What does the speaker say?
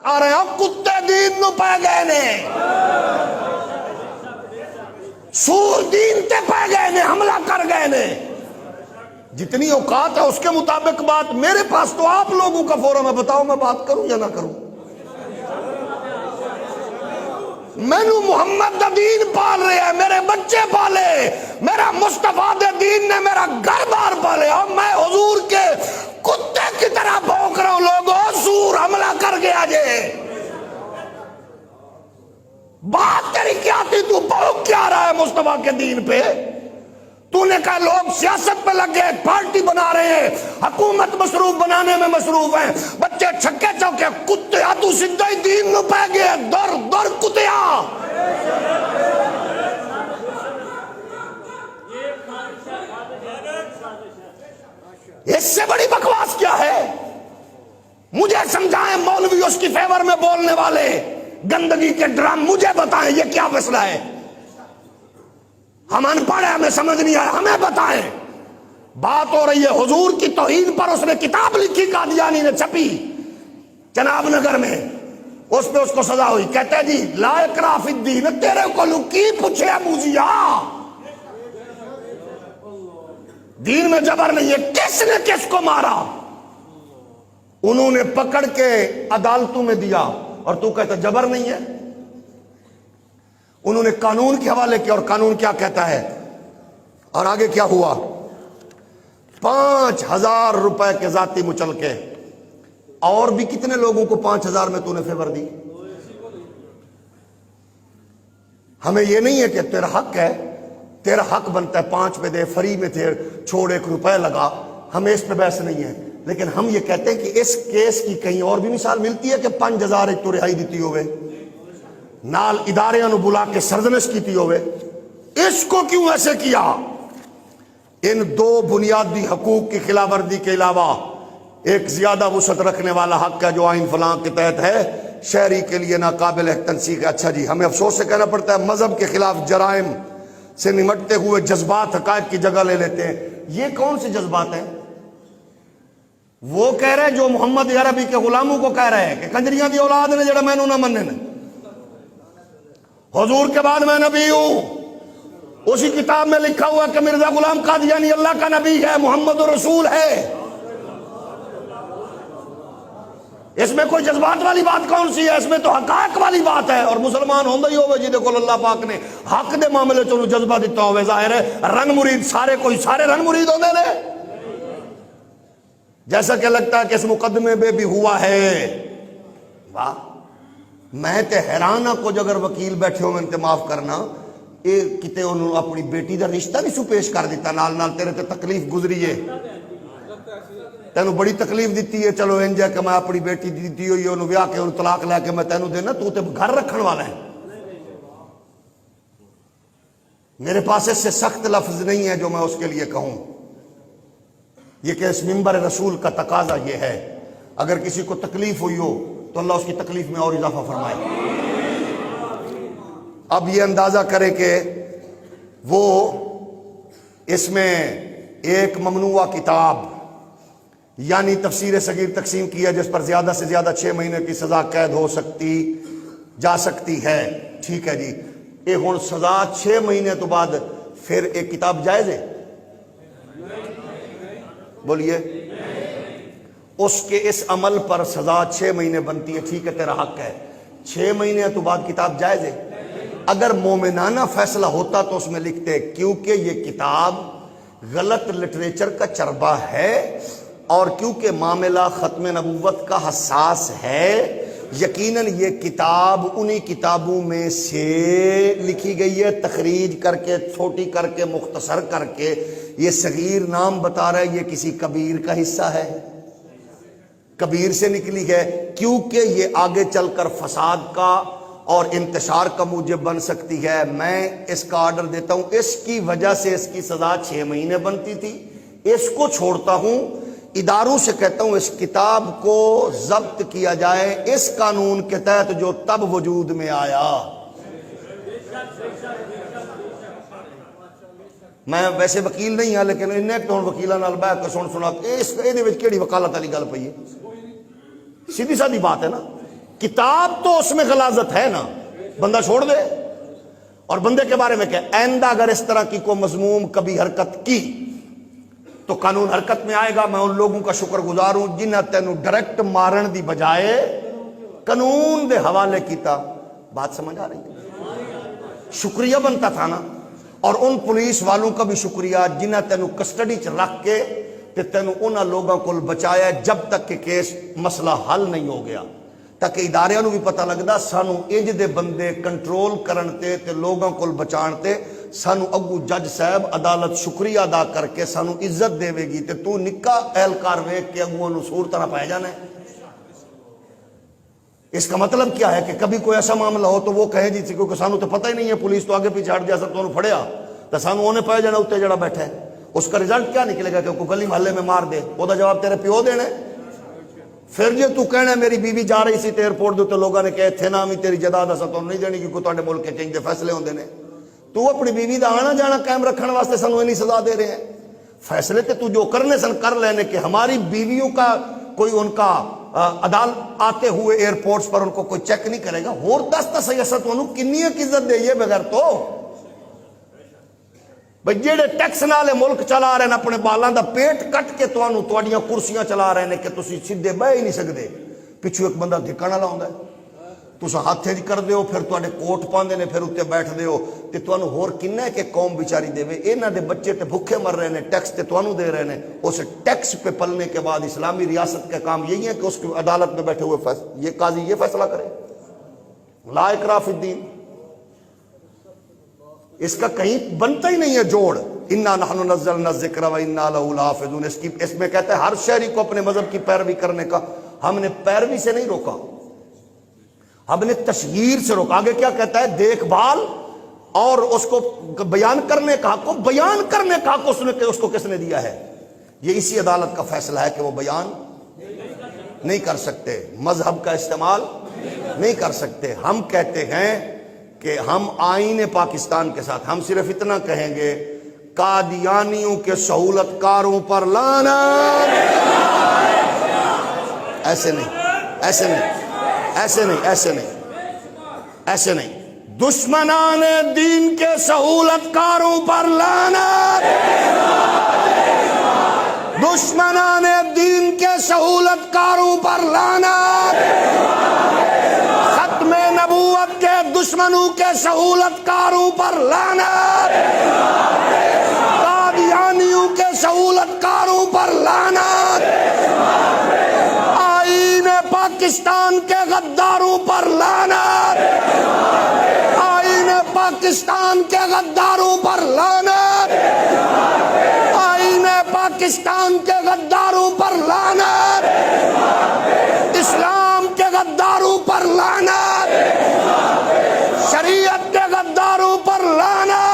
کھا رہے ہیں کتے دین نو پہ گئے نے، سور دین تے پہ گئے نے، حملہ کر گئے نے۔ جتنی اوقات ہے اس کے مطابق بات، میرے پاس تو آپ لوگوں کا فورم ہے، بتاؤ میں بات کروں یا نہ کروں؟ مینو محمد دا دین پال رہے ہیں، میرے بچے پالے، میرا مصطفیٰ دے دین نے میرا گھر بار پالے، اور میں حضور کے کتے کی طرح بھونک رہا ہوں، لوگوں سور حملہ کر گیا جے۔ بات تیری کیا تھی؟ تو بھونک کیا رہا ہے مصطفیٰ کے دین پہ؟ تو نے کہا لوگ سیاست پہ لگ گئے، پارٹی بنا رہے ہیں، حکومت مصروف بنانے میں مصروف ہیں، بچے چھکے چوکے، کتیا تو سدھا ہی دین نو پہ گئے، دور دور کتیا۔ اس سے بڑی بکواس کیا ہے؟ مجھے سمجھائیں مولوی اس کی فیور میں بولنے والے، گندگی کے ڈرام مجھے بتائیں یہ کیا فیصلہ ہے؟ ہم ان پڑھ ہیں، ہمیں سمجھ نہیں آیا، ہمیں بتائیں۔ بات ہو رہی ہے حضور کی توہین پر، اس نے کتاب لکھی، قادیانی نے چھپی جناب نگر میں، اس پہ اس کو سزا ہوئی۔ کہتے ہیں جی لا اکراہ فی الدین، تیرے کو کی پوچھے موزیا، دین میں جبر نہیں ہے۔ کس نے کس کو مارا؟ انہوں نے پکڑ کے عدالتوں میں دیا، اور تو کہتا جبر نہیں ہے۔ انہوں نے قانون کے حوالے کیا، اور قانون کیا کہتا ہے؟ اور آگے کیا ہوا؟ 5,000 روپے کے ذاتی مچلکے، اور بھی کتنے لوگوں کو 5,000 میں تو نے فیور دی؟ ہمیں یہ نہیں ہے کہ تیرا حق ہے، تیرا حق بنتا ہے 5 پہ دے، فری میں تھے، چھوڑ 1 روپے لگا، ہمیں اس پہ بحث نہیں ہے۔ لیکن ہم یہ کہتے ہیں کہ اس کیس کی کہیں اور بھی مثال ملتی ہے کہ 5,000 ایک تو رہائی دیتی ہوئے، نال ادارے انو بلا کے سرزنش کیتی ہوئے، اس کو کیوں ایسے کیا؟ ان 2 بنیادی حقوق کی خلاف ورزی کے علاوہ ایک زیادہ وسعت رکھنے والا حق ہے جو آئین فلاں کے تحت ہے، شہری کے لیے ناقابل تنسیق ہے۔ اچھا جی، ہمیں افسوس سے کہنا پڑتا ہے مذہب کے خلاف جرائم سے نمٹتے ہوئے جذبات حقائق کی جگہ لے لیتے ہیں۔ یہ کون سے جذبات ہیں؟ وہ کہہ رہے جو محمد عربی کے غلاموں کو کہہ رہے ہیں کہ کنجریاں دی اولاد نے جڑا مینوں نہ مننے، حضور کے بعد میں نبی ہوں۔ اسی کتاب میں لکھا ہوا کہ مرزا غلام قادیانی اللہ کا نبی ہے، محمد رسول ہے۔ اس میں کوئی جذبات والی بات کون سی ہے؟ اس میں تو حقائق والی بات ہے۔ اور مسلمان ہوندہ ہی ہوئے جی دیکھو اللہ پاک نے حق دے معاملے چلو جذبہ دیتا ہوئے، ظاہر ہے رنگ مرید سارے کوئی سارے رنگ مرید ہوندے نے، جیسا کہ لگتا ہے کہ اس مقدمے میں بھی ہوا ہے۔ واہ، میں تے حیرانہ کو اگر وکیل بیٹھے ہو میں معاف کرنا، اے کتے انہوں اپنی بیٹی دا رشتہ نہیں سو پیش کر دیتا، نال نال تیرے تے تکلیف گزری ہے، تینوں بڑی تکلیف دیتی ہے، چلو انج ہے کہ میں اپنی بیٹی دیتی ہوئی انہوں بیاہ کے انہوں طلاق لے کے میں تینوں دینا، تو تے گھر رکھن والا ہے۔ میرے پاس اس سے سخت لفظ نہیں ہے جو میں اس کے لیے کہوں، یہ کہ اس منبر رسول کا تقاضا یہ ہے، اگر کسی کو تکلیف ہوئی ہو تو اللہ اس کی تکلیف میں اور اضافہ فرمائے۔ اب یہ اندازہ کرے کہ وہ اس میں ایک ممنوعہ کتاب یعنی تفسیر صغیر تقسیم کی ہے جس پر زیادہ سے زیادہ 6 مہینے کی سزا قید ہو سکتی جا سکتی ہے، ٹھیک ہے جی، یہ ہن سزا 6 مہینے تو بعد پھر ایک کتاب جائز ہے؟ بولیے، اس کے اس عمل پر سزا 6 مہینے بنتی ہے، ٹھیک ہے تیرا حق ہے، 6 مہینے تو بعد کتاب جائز ہے؟ اگر مومنانہ فیصلہ ہوتا تو اس میں لکھتے کیونکہ یہ کتاب غلط لٹریچر کا چربہ ہے اور کیونکہ معاملہ ختم نبوت کا حساس ہے، یقیناً یہ کتاب انہی کتابوں میں سے لکھی گئی ہے، تخریج کر کے چھوٹی کر کے مختصر کر کے، یہ صغیر نام بتا رہا ہے، یہ کسی کبیر کا حصہ ہے، کبیر سے نکلی ہے، کیونکہ یہ آگے چل کر فساد کا اور انتشار کا موجب بن سکتی ہے۔ میں اس کا آرڈر دیتا ہوں، اس کی وجہ سے اس کی سزا 6 مہینے بنتی تھی، اس کو چھوڑتا ہوں، اداروں سے کہتا ہوں اس کتاب کو ضبط کیا جائے اس قانون کے تحت جو تب وجود میں آیا۔ میں ویسے وکیل نہیں ہاں لیکن انہیں ایک تو وکیلہ نال بیٹھ کے سنا اس دے وچ کیڑی وکالت والی گل پئی ہے؟ سیدھی سادی بات ہے نا، کتاب تو اس میں غلاظت ہے نا، بندہ چھوڑ دے۔ اور بندے کے بارے میں کیا، آئندہ اگر اس طرح کی کوئی مذموم کبھی حرکت کی تو قانون حرکت میں آئے گا۔ میں ان لوگوں کا شکر گزار ہوں جنہیں تینوں ڈائریکٹ مارن دی بجائے قانون دے حوالے کیتا۔ بات سمجھ آ رہی ہے؟ شکریہ بنتا تھا نا۔ اور ان پولیس والوں کا بھی شکریہ جنہیں تینوں کسٹڈی چ رکھ کے تے تینوں انہاں لوگوں کو بچایا جب تک کہ کیس مسئلہ حل نہیں ہو گیا، تاکہ اداریاں نو بھی پتہ لگدا سانو انج دے بندے کنٹرول کرن تے لوگوں کو بچان تے سانو اگو جج صاحب عدالت شکریہ ادا کر کے سانو عزت دے گی، تے تو نکا اہلکار ویکھ کے اگوں نو سور طرح پائے جانا ہے۔ اس کا مطلب کیا ہے کہ کبھی کوئی ایسا معاملہ ہو تو وہ کہے جی کیونکہ سانو تو پتہ ہی نہیں ہے، پولیس تو آگے پیچھے ہٹ جا سکتا انہوں پھڑیا تو سانو انہیں پائے جانا اتنے جڑا بیٹھا ہے۔ اس کا رزلٹ کیا نکلے گا کہ کوئی گلی محلے میں مار دے، وہ دا جواب تیرے پیو دینا ہے۔ پھر جی تو کہنا ہے میری بیوی جا رہی سی تے ایئرپورٹ دے تے لوگوں نے کہے تھے نام ہی تیری جداد اسا تو نہیں دینی کیونکہ تواڈے ملک کے چنج دے فیصلے ہوندے نے۔ تو اپنی بیوی دا آنا جانا قائم رکھنے واسطے سانو اتنی سزا دے رہے ہیں۔ فیصلے تے تو جو کرنے سن کر لینے کہ ہماری بیویوں کا کوئی ان کا عدالت آتے ہوئے ایئرپورٹس پر ان کو کوئی چیک نہیں کرے گا۔ اور دس سیاست انہوں کنی عزت دے یہ بغیر تو بھئی جیڑے ٹیکس نالے ملک چلا رہے ہیں اپنے بالاں دا پیٹ کٹ کے تو تواڈیاں کرسیاں چلا رہے ہیں کہ تسی سیدھے بہ ہی نہیں سکدے، پچھو ایک بندہ دھکا نہ لاؤندا ہے، تسا ہاتھ ہی کر دیو پھر تواڈے کوٹ پاندے نے پھر اتنے بیٹھ دیو تے تانوں ہور کنا ہے کہ قوم بیچاری دے انہاں دے بچے تے بھوکے مر رہے ہیں، ٹیکس تے تانوں دے رہے ہیں۔ اس ٹیکس پہ پلنے کے بعد اسلامی ریاست کا کام یہی ہے کہ اس کی عدالت میں بیٹھے ہوئے یہ قاضی یہ فیصلہ کرے، لا اکراہ فی الدین۔ اس کا کہیں بنتا ہی نہیں ہے جوڑ، انا نحن نزلنا الذکر و انا لہ لحافظون۔ اس میں کہتا ہے ہر شہری کو اپنے مذہب کی پیروی کرنے کا۔ ہم نے پیروی سے نہیں روکا، ہم نے تشہیر سے روکا۔ آگے کیا کہتا ہے، دیکھ بھال اور اس کو بیان کرنے کا حق، بیان کرنے کا حق اس کو کس نے دیا ہے؟ یہ اسی عدالت کا فیصلہ ہے کہ وہ بیان نہیں کر سکتے، مذہب کا استعمال نہیں کر سکتے۔ ہم کہتے ہیں کہ ہم آئین پاکستان کے ساتھ ہم صرف اتنا کہیں گے، قادیانیوں کے سہولت کاروں پر لعنت۔ ایسے نہیں، ایسے نہیں، ایسے نہیں، ایسے نہیں، ایسے نہیں۔ دشمنان دین کے سہولت کاروں پر لعنت، دشمنان دین کے سہولت کاروں پر لعنت، ختم نبوت کے دشمنوں کے سہولت کاروں پر لعنت، قادیانیوں کے سہولت کاروں پر لعنت، آئین پاکستان کے غداروں پر لعنت، آئین پاکستان کے غداروں پر لعنت، آئین پاکستان کے غداروں پر لعنت، اسلام کے غداروں پر لعنت، شریعت کے غداروں پر لعنت۔